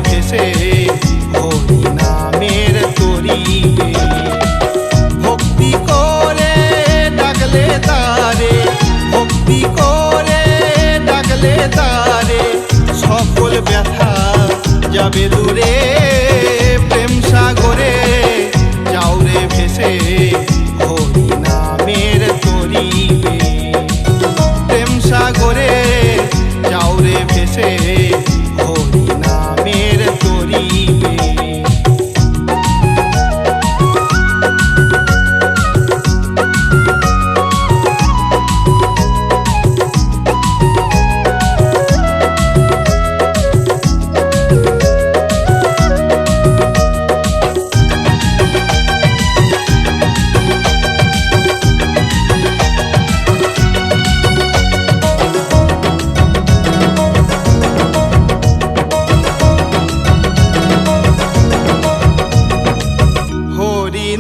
ভেসে হরি নামের তরিবে। ভক্তি করে ডাকলে তারে, ভক্তি করে ডাকলে তারে, সকল ব্যথা যাবে দূরে। প্রেম সাগরে যাও রে ভেসে হরি নামের তরিবে। প্রেম সাগরে যাও রে ভেসে হরি নামের তরিবে।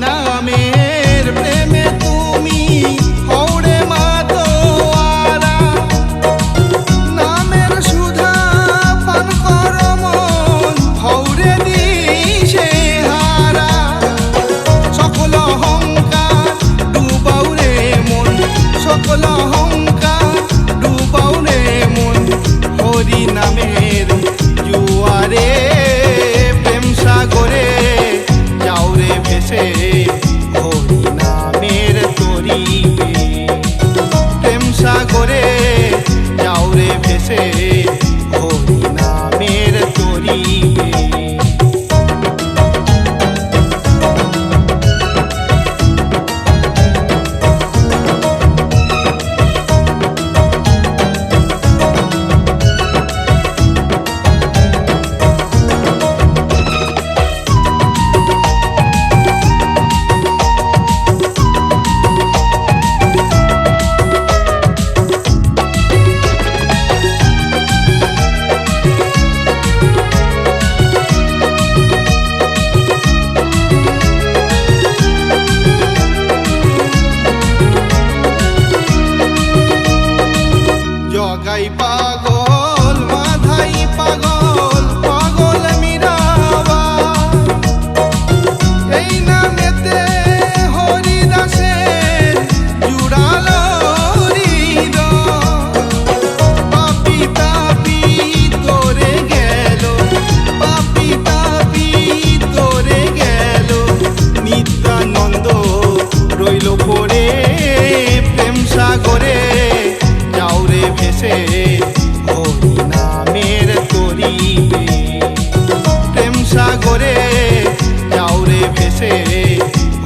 নামের প্রেমে তুমি হৌরে মাতোয়ারা, নামের সুধা পান কর মন হৌরে দিশে হারা। সকল অহংকার ডুবাও রে মন, সকল অহংকার ডুবাও রে মন হরি নামের জুয়ারে। প্রেম সাগরে যাও রে ভেসে হরি নামের তরিবে। প্রেম সাগরে যাও রে ভেসে হরি নামের তরিবে। জগাই পাগল মাধাই পাগল, পাগল মীরাবা, এই নামেতে হরি দাসের জুড়ালো হৃদয়। পাপি তাপি তোরে গেল, পাপি তাপি তোরে গেল, নিত্যানন্দ রইল পড়ে। প্রেম সাগরে যাও রে ভেসে হরি নামের তরিবে। প্রেম সাগরে যাও রে ভেসে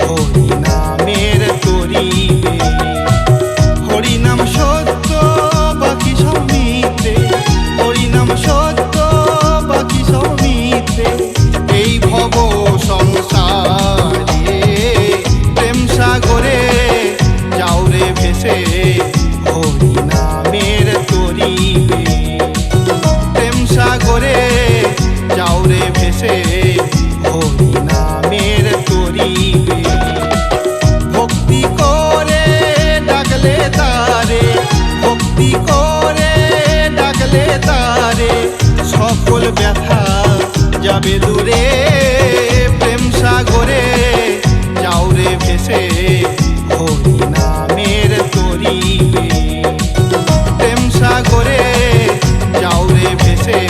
হরি নামের তরিবে। হরি নাম সত্য বাকি সব মিথ্যে, হরি নাম সত্য বাকি সব মিথ্যে, এই ভব সংসারে। প্রেম সাগরে যাও রে ভেসে হরি নামের তরিবে। প্রেম সাগরে যাও রে ভেসে হরি নামের তরিবে। ভক্তি করে ডাকলে তারে, ভক্তি করে ডাকলে তারে, সকল ব্যথা যাবে দূরে। প্রেম সাগরে যাও রে ভেসে হরি নামের তরিবে। প্রেম সাগরে যাও রে ভেসে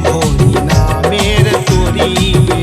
হরি নামের তরিবে।